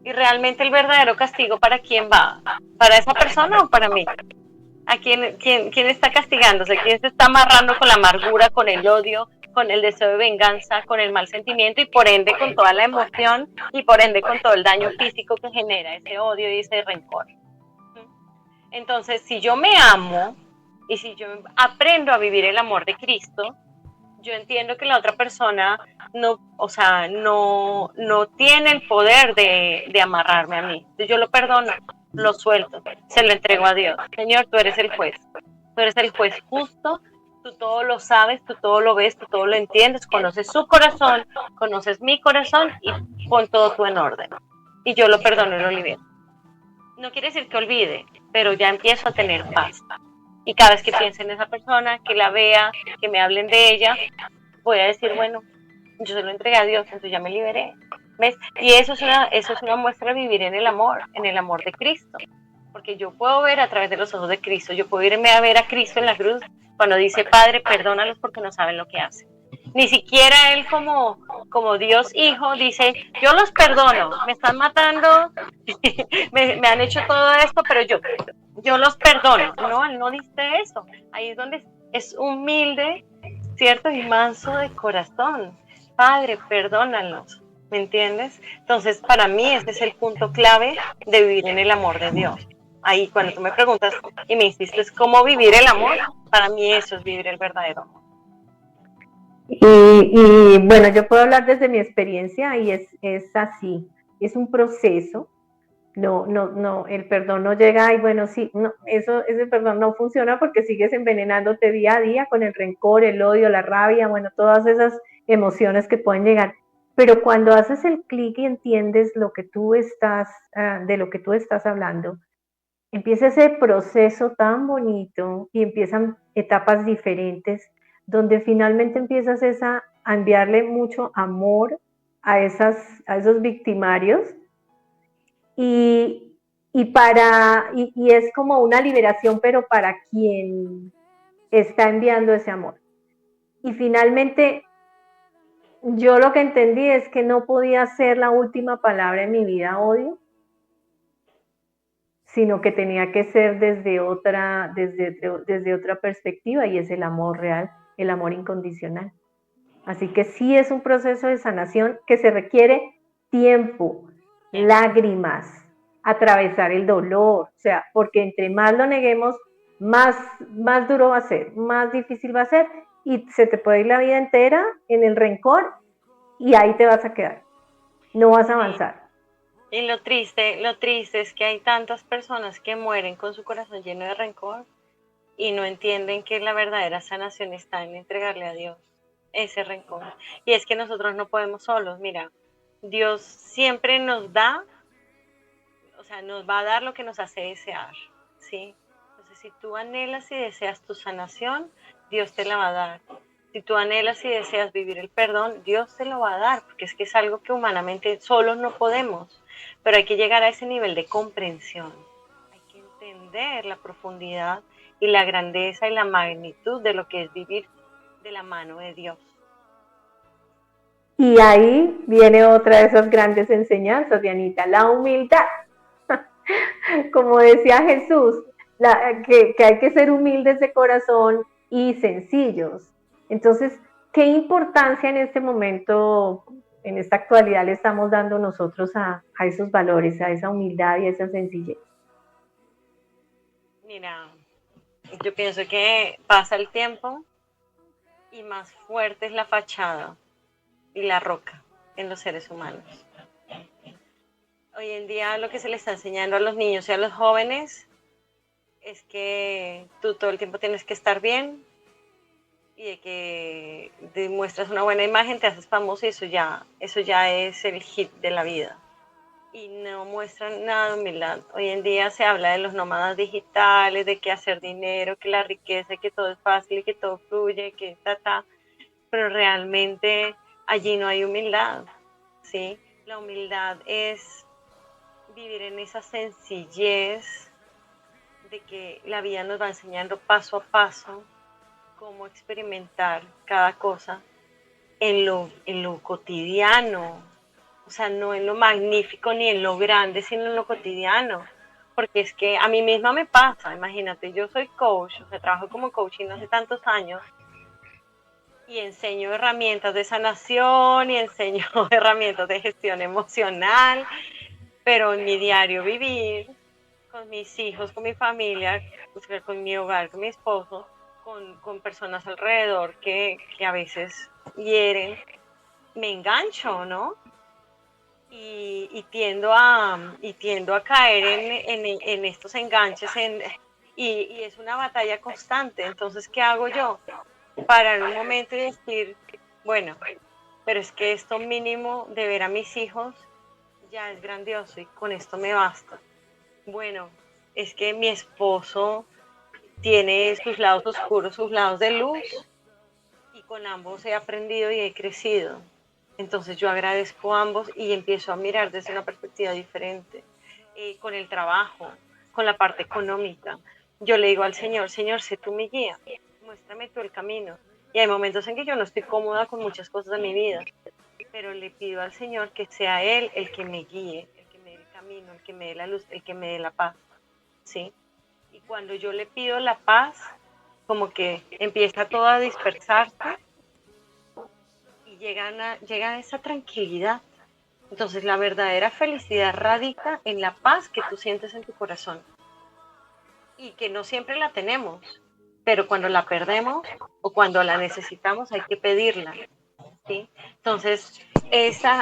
Y realmente el verdadero castigo, ¿para quién va? ¿Para esa persona o para mí? ¿A quién está castigándose? ¿Quién se está amarrando con la amargura, con el odio, con el deseo de venganza, con el mal sentimiento y por ende con toda la emoción y por ende con todo el daño físico que genera ese odio y ese rencor? Entonces, si yo me amo y si yo aprendo a vivir el amor de Cristo, yo entiendo que la otra persona no, o sea, no tiene el poder de amarrarme a mí. Yo lo perdono, lo suelto, se lo entrego a Dios. Señor, tú eres el juez. Tú eres el juez justo, tú todo lo sabes, tú todo lo ves, tú todo lo entiendes, conoces su corazón, conoces mi corazón y pon todo tú en orden. Y yo lo perdono y lo libero. No quiere decir que olvide, pero ya empiezo a tener paz. Y cada vez que piense en esa persona, que la vea, que me hablen de ella, voy a decir, bueno, yo se lo entregué a Dios, entonces ya me liberé. ¿Ves? Y eso es una muestra de vivir en el amor de Cristo. Porque yo puedo ver a través de los ojos de Cristo, yo puedo irme a ver a Cristo en la cruz cuando dice, Padre, perdónalos porque no saben lo que hacen. Ni siquiera Él como Dios Hijo dice, yo los perdono, me están matando, me han hecho todo esto, pero yo los perdono. No, Él no dice eso. Ahí es donde es humilde, ¿cierto? Y manso de corazón. Padre, perdónalos. ¿Me entiendes? Entonces, para mí ese es el punto clave de vivir en el amor de Dios. Ahí, cuando tú me preguntas y me insistes cómo vivir el amor, para mí eso es vivir el verdadero amor. Y bueno, yo puedo hablar desde mi experiencia y es así, es un proceso. No, el perdón no llega y bueno, sí, no, ese perdón no funciona porque sigues envenenándote día a día con el rencor, el odio, la rabia, bueno, todas esas emociones que pueden llegar. Pero cuando haces el clic y entiendes lo que tú estás, de lo que tú estás hablando, empieza ese proceso tan bonito y empiezan etapas diferentes donde finalmente empiezas a enviarle mucho amor a esos victimarios y, y es como una liberación, pero para quien está enviando ese amor. Y finalmente, yo lo que entendí es que no podía ser la última palabra en mi vida odio, sino que tenía que ser desde otra perspectiva y es el amor real, el amor incondicional. Así que sí es un proceso de sanación que se requiere tiempo, lágrimas, atravesar el dolor, o sea, porque entre más lo neguemos, más duro va a ser, más difícil va a ser y se te puede ir la vida entera en el rencor y ahí te vas a quedar, no vas a avanzar. Y lo triste es que hay tantas personas que mueren con su corazón lleno de rencor y no entienden que la verdadera sanación está en entregarle a Dios ese rencor. Y es que nosotros no podemos solos, mira, Dios siempre nos da, o sea, nos va a dar lo que nos hace desear, ¿sí? Entonces, si tú anhelas y deseas tu sanación, Dios te la va a dar. Si tú anhelas y deseas vivir el perdón, Dios te lo va a dar, porque es que es algo que humanamente solos no podemos, pero hay que llegar a ese nivel de comprensión. Hay que entender la profundidad y la grandeza y la magnitud de lo que es vivir de la mano de Dios. Y ahí viene otra de esas grandes enseñanzas, Dianita, la humildad. Como decía Jesús, que hay que ser humildes de corazón y sencillos. Entonces, ¿qué importancia en este momento, en esta actualidad, le estamos dando nosotros a esos valores, a esa humildad y a esa sencillez? Mira, yo pienso que pasa el tiempo y más fuerte es la fachada y la roca en los seres humanos. Hoy en día lo que se le está enseñando a los niños y a los jóvenes es que tú todo el tiempo tienes que estar bien y de que demuestras una buena imagen, te haces famoso y eso ya es el hit de la vida. Y no muestran nada de humildad. Hoy en día se habla de los nómadas digitales, de que hacer dinero, que la riqueza, que todo es fácil y que todo fluye, que pero realmente allí no hay humildad, ¿sí? La humildad es vivir en esa sencillez de que la vida nos va enseñando paso a paso cómo experimentar cada cosa en lo cotidiano, o sea, no en lo magnífico ni en lo grande, sino en lo cotidiano. Porque es que a mí misma me pasa, imagínate, yo soy coach, o sea, trabajo como coaching hace tantos años y enseño herramientas de sanación y enseño herramientas de gestión emocional, pero en mi diario vivir, con mis hijos, con mi familia, con mi hogar, con mi esposo, con personas alrededor que a veces hieren, me engancho, ¿no? Y tiendo a caer en estos enganches y es una batalla constante. Entonces, ¿qué hago yo? Parar un momento y decir, bueno, pero es que esto mínimo de ver a mis hijos ya es grandioso y con esto me basta. Bueno, es que mi esposo tiene sus lados oscuros, sus lados de luz y con ambos he aprendido y he crecido. Entonces yo agradezco a ambos y empiezo a mirar desde una perspectiva diferente, con el trabajo, con la parte económica. Yo le digo al Señor, Señor, sé tú mi guía, muéstrame tú el camino. Y hay momentos en que yo no estoy cómoda con muchas cosas de mi vida, pero le pido al Señor que sea Él el que me guíe, el que me dé el camino, el que me dé la luz, el que me dé la paz, ¿sí? Y cuando yo le pido la paz, como que empieza todo a dispersarse y llega a esa tranquilidad. Entonces la verdadera felicidad radica en la paz que tú sientes en tu corazón y que no siempre la tenemos, pero cuando la perdemos o cuando la necesitamos hay que pedirla, ¿sí? Entonces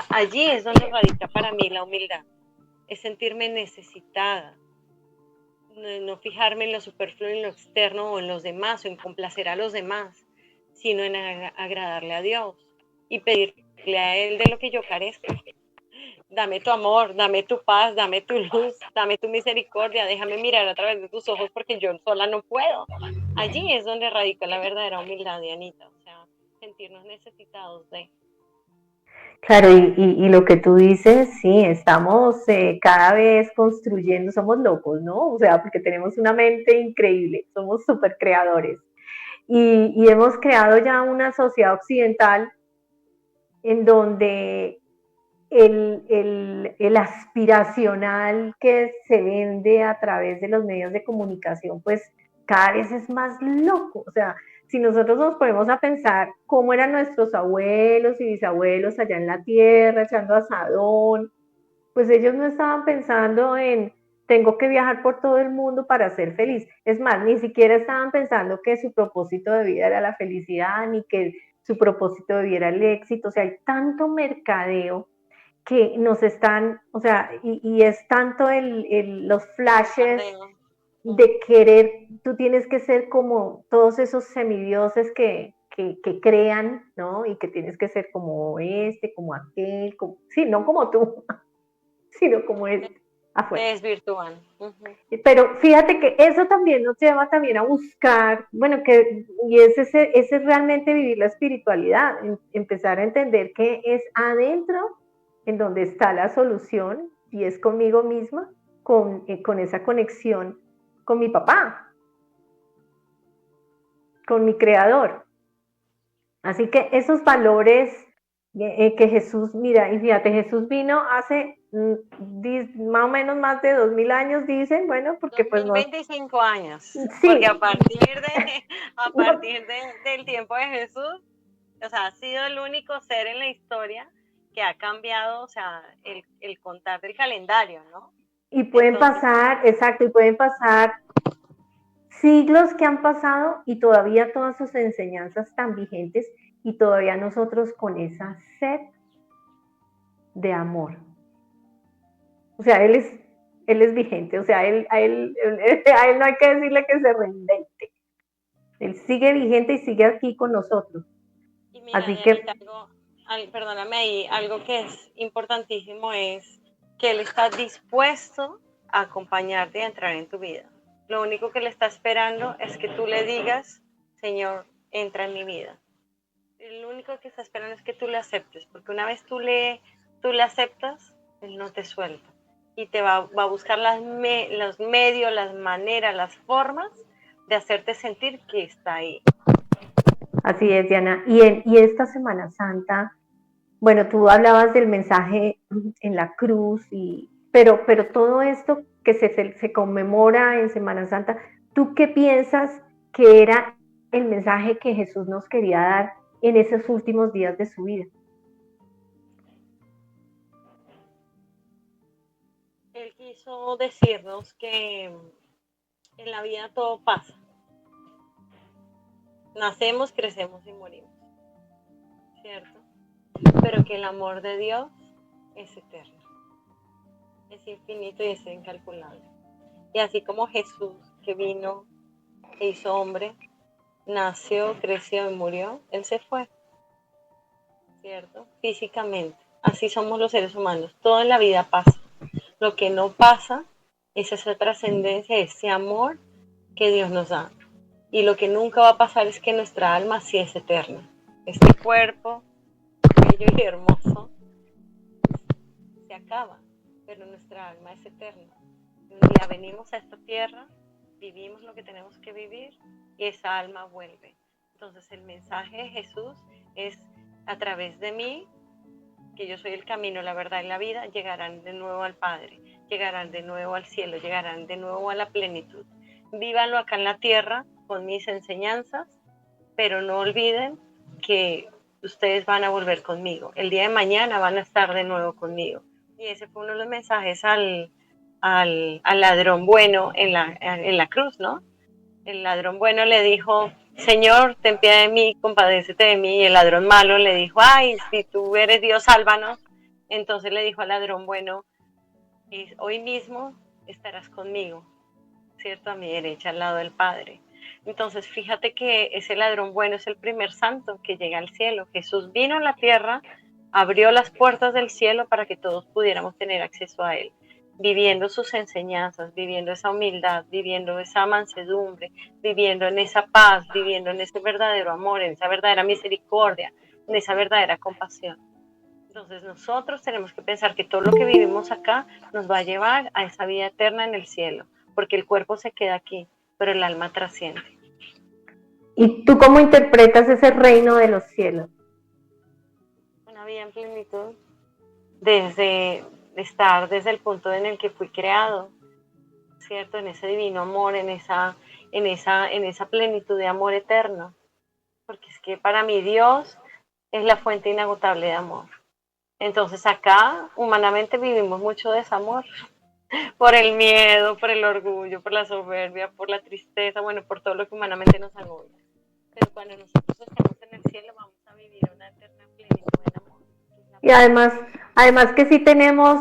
allí es donde radica para mí la humildad, es sentirme necesitada, no fijarme en lo superfluo, en lo externo o en los demás o en complacer a los demás, sino en agradarle a Dios y pedirle a Él de lo que yo carezco. Dame tu amor, dame tu paz, dame tu luz, dame tu misericordia, déjame mirar a través de tus ojos porque yo sola no puedo. Allí es donde radica la verdadera humildad, Dianita, o sea, sentirnos necesitados de... Claro, y lo que tú dices, sí, estamos cada vez construyendo, somos locos, ¿no? O sea, porque tenemos una mente increíble, somos súper creadores. Y hemos creado ya una sociedad occidental en donde el aspiracional que se vende a través de los medios de comunicación, pues cada vez es más loco. O sea, si nosotros nos ponemos a pensar cómo eran nuestros abuelos y bisabuelos allá en la tierra, echando asadón, pues ellos no estaban pensando en tengo que viajar por todo el mundo para ser feliz. Es más, ni siquiera estaban pensando que su propósito de vida era la felicidad, ni que su propósito de vida era el éxito. O sea, hay tanto mercadeo que nos están, o sea, y es tanto los flashes Bombardeo. de querer, tú tienes que ser como todos esos semidioses que crean, ¿no? Y que tienes que ser como este, como aquel, como, sí, no como tú, sino como este, Te afuera. desvirtúan. Uh-huh. Pero fíjate que eso también nos lleva también a buscar, bueno, y ese es realmente vivir la espiritualidad, empezar a entender que es adentro en donde está la solución y es conmigo misma, con esa conexión con mi papá, con mi creador. Así que esos valores que Jesús, mira, y fíjate, Jesús vino hace más o menos más de 2000 años, dicen, bueno, porque Dos pues mil no, veinticinco años, porque sí, a no, partir del tiempo de Jesús, o sea, ha sido el único ser en la historia que ha cambiado, o sea, el contar del calendario, ¿no? y pueden Entonces, pasar, exacto, y pueden pasar siglos que han pasado y todavía todas sus enseñanzas están vigentes y todavía nosotros con esa sed de amor. O sea, Él es vigente, o sea, a él no hay que decirle que se reinvente. Él sigue vigente y sigue aquí con nosotros. Y mira, Así que, Dianita, perdóname ahí, algo que es importantísimo es que Él está dispuesto a acompañarte y a entrar en tu vida. Lo único que Él está esperando es que tú le digas, Señor, entra en mi vida. Lo único que está esperando es que tú le aceptes, porque una vez tú le aceptas, Él no te suelta. Y te va a buscar los medios, las maneras, las formas de hacerte sentir que está ahí. así es, Diana. Y esta Semana Santa, bueno, tú hablabas del mensaje en la cruz, pero todo esto que se conmemora en Semana Santa, ¿tú qué piensas que era el mensaje que Jesús nos quería dar en esos últimos días de su vida? Él quiso decirnos que en la vida todo pasa. Nacemos, crecemos y morimos, ¿cierto? Pero que el amor de Dios es eterno, es infinito y es incalculable. Y así como Jesús, que vino e hizo hombre, nació, creció y murió, Él se fue, ¿cierto? Físicamente. Así somos los seres humanos. Todo en la vida pasa. Lo que no pasa es esa trascendencia, ese amor que Dios nos da. Y lo que nunca va a pasar es que nuestra alma sí es eterna. Este cuerpo bello y hermoso se acaba, pero nuestra alma es eterna. Un día venimos a esta tierra, vivimos lo que tenemos que vivir y esa alma vuelve. Entonces el mensaje de Jesús es: a través de mí, que yo soy el camino, la verdad y la vida, llegarán de nuevo al Padre, llegarán de nuevo al cielo, llegarán de nuevo a la plenitud. Vívanlo acá en la tierra con mis enseñanzas, pero no olviden que ustedes van a volver conmigo. El día de mañana van a estar de nuevo conmigo. Y ese fue uno de los mensajes al ladrón bueno en la cruz, ¿no? El ladrón bueno le dijo: Señor, ten piedad de mí, compadécete de mí. Y el ladrón malo le dijo: ay, si tú eres Dios, sálvanos. Entonces le dijo al ladrón bueno: hoy mismo estarás conmigo, ¿cierto? A mi derecha, al lado del Padre. Entonces, fíjate que ese ladrón bueno es el primer santo que llega al cielo. Jesús vino a la tierra, abrió las puertas del cielo para que todos pudiéramos tener acceso a Él, viviendo sus enseñanzas, viviendo esa humildad, viviendo esa mansedumbre, viviendo en esa paz, viviendo en ese verdadero amor, en esa verdadera misericordia, en esa verdadera compasión. Entonces nosotros tenemos que pensar que todo lo que vivimos acá nos va a llevar a esa vida eterna en el cielo, porque el cuerpo se queda aquí, pero el alma trasciende. ¿Y tú cómo interpretas ese reino de los cielos? Una vida en plenitud, desde estar desde el punto en el que fui creado, ¿cierto? En ese divino amor, en esa plenitud de amor eterno, porque es que para mí Dios es la fuente inagotable de amor. Entonces acá humanamente vivimos mucho desamor, por el miedo, por el orgullo, por la soberbia, por la tristeza, bueno, por todo lo que humanamente nos agobia. Pero cuando nosotros estemos en el cielo vamos a vivir una eterna plenitud en amor. Y además que sí tenemos,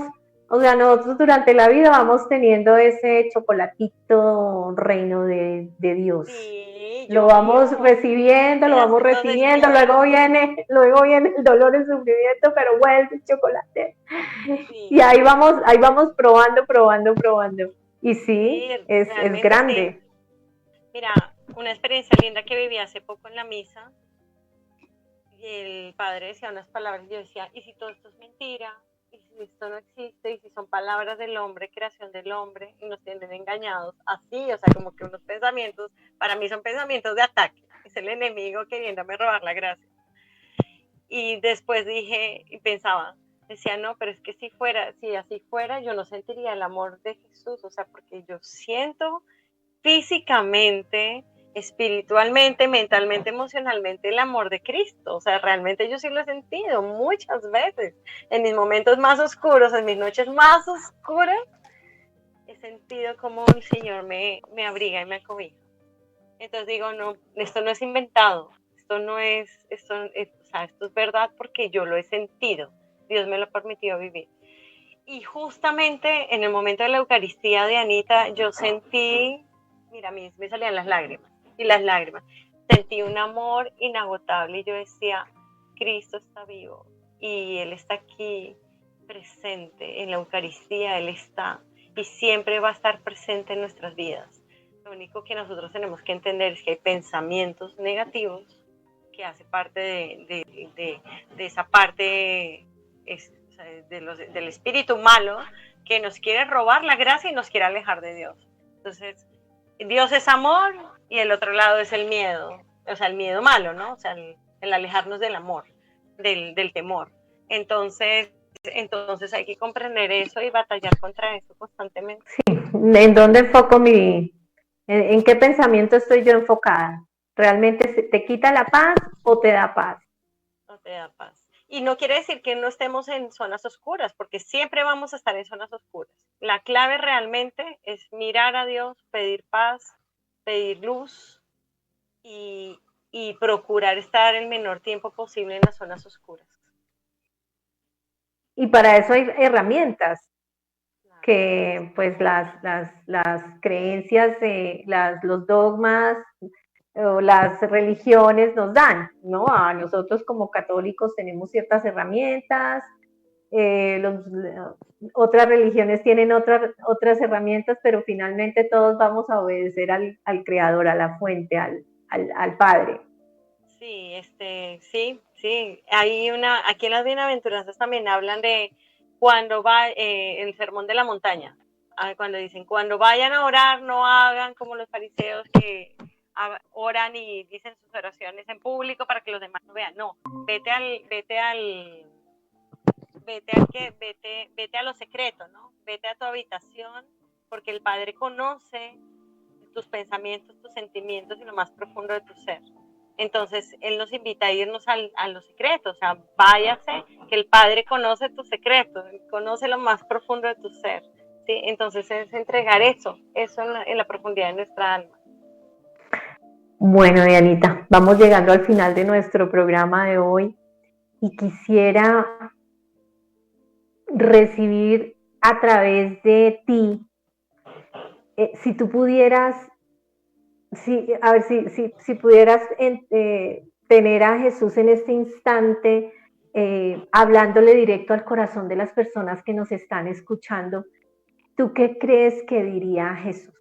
o sea, nosotros durante la vida vamos teniendo ese chocolatito reino de Dios. Sí, Lo yo vamos vivo recibiendo, lo vamos pedacitos del recibiendo, cielo. luego viene el dolor, el sufrimiento, pero vuelve el chocolate. Y Sí, ahí vamos probando, probando, probando. Y sí, sí, es realmente sí. grande. Mira, una experiencia linda que viví hace poco en la misa, y el padre decía unas palabras y yo decía: ¿y si todo esto es mentira? ¿Y si esto no existe? ¿Y si son palabras del hombre, creación del hombre, y nos tienen engañados? Así, o sea, como que unos pensamientos, para mí son pensamientos de ataque, es el enemigo queriéndome robar la gracia. Y después dije y pensaba, decía: no, pero es que si así fuera, yo no sentiría el amor de Jesús, o sea, porque yo siento físicamente, espiritualmente, mentalmente, emocionalmente el amor de Cristo. O sea, realmente yo sí lo he sentido muchas veces. En mis momentos más oscuros, en mis noches más oscuras, he sentido como el Señor me abriga y me acobija. Entonces digo: no, esto no es inventado, o sea, esto es verdad porque yo lo he sentido. Dios me lo ha permitido vivir. Y justamente en el momento de la Eucaristía de Anita, yo sentí, mira, a mí me salían las lágrimas, y las lágrimas. Sentí un amor inagotable y yo decía, Cristo está vivo y Él está aquí presente en la Eucaristía, Él está y siempre va a estar presente en nuestras vidas. Lo único que nosotros tenemos que entender es que hay pensamientos negativos que hace parte de esa parte del espíritu malo que nos quiere robar la gracia y nos quiere alejar de Dios. Entonces, Dios es amor y el otro lado es el miedo, o sea, el miedo malo, ¿no? O sea, el alejarnos del amor, del temor. Entonces hay que comprender eso y batallar contra eso constantemente. Sí, ¿en dónde enfoco en qué pensamiento estoy yo enfocada? ¿Realmente te quita la paz o te da paz? No te da paz. Y no quiere decir que no estemos en zonas oscuras, porque siempre vamos a estar en zonas oscuras. La clave realmente es mirar a Dios, pedir paz, pedir luz y procurar estar el menor tiempo posible en las zonas oscuras. Y para eso hay herramientas que pues las creencias, los dogmas o las religiones nos dan, ¿no? A nosotros como católicos tenemos ciertas herramientas, otras religiones tienen otras herramientas, pero finalmente todos vamos a obedecer al Creador, a la fuente, al Padre. Sí, sí. Aquí en las bienaventuranzas también hablan de cuando va el sermón de la montaña, cuando dicen, cuando vayan a orar, no hagan como los fariseos que oran y dicen sus oraciones en público para que los demás no vean. No, vete a lo secreto, ¿no? Vete a tu habitación, porque el Padre conoce tus pensamientos, tus sentimientos y lo más profundo de tu ser. Entonces, Él nos invita a irnos a los secretos, o sea, váyase, que el Padre conoce tus secretos, conoce lo más profundo de tu ser, ¿sí? Entonces, es entregar eso en la profundidad de nuestra alma. Bueno, Dianita, vamos llegando al final de nuestro programa de hoy y quisiera recibir a través de ti, si tú pudieras, a ver si pudieras tener a Jesús en este instante, hablándole directo al corazón de las personas que nos están escuchando, ¿tú qué crees que diría Jesús?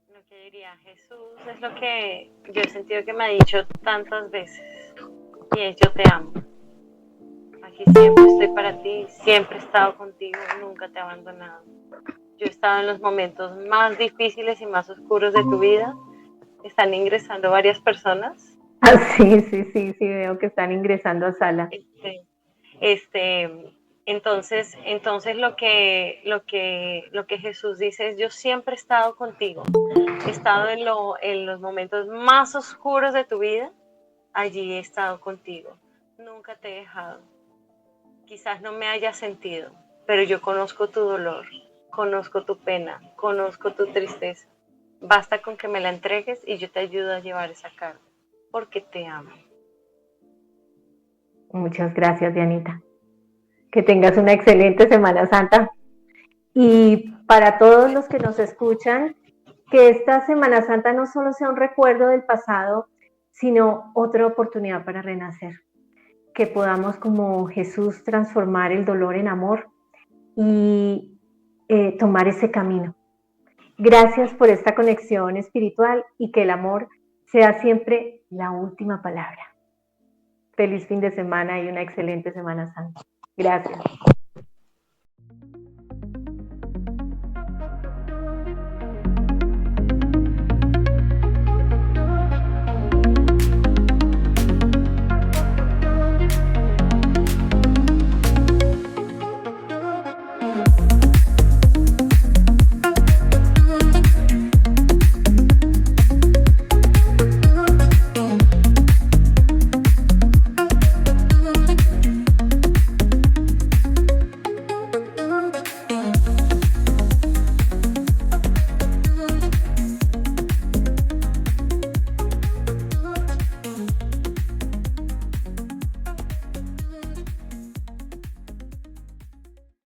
Lo que diría Jesús es lo que yo he sentido que me ha dicho tantas veces, y es: yo te amo. Aquí siempre estoy para ti, siempre he estado contigo, nunca te he abandonado. Yo he estado en los momentos más difíciles y más oscuros de tu vida. Están ingresando varias personas. Ah, sí, veo que están ingresando a sala. Entonces lo que Jesús dice es: yo siempre he estado contigo. He estado en los momentos más oscuros de tu vida. Allí he estado contigo. Nunca te he dejado. Quizás no me hayas sentido, pero yo conozco tu dolor, conozco tu pena, conozco tu tristeza. Basta con que me la entregues y yo te ayudo a llevar esa carga, porque te amo. Muchas gracias, Dianita. Que tengas una excelente Semana Santa. Y para todos los que nos escuchan, que esta Semana Santa no solo sea un recuerdo del pasado, sino otra oportunidad para renacer. Que podamos, como Jesús, transformar el dolor en amor y tomar ese camino. Gracias por esta conexión espiritual y que el amor sea siempre la última palabra. Feliz fin de semana y una excelente Semana Santa. Gracias.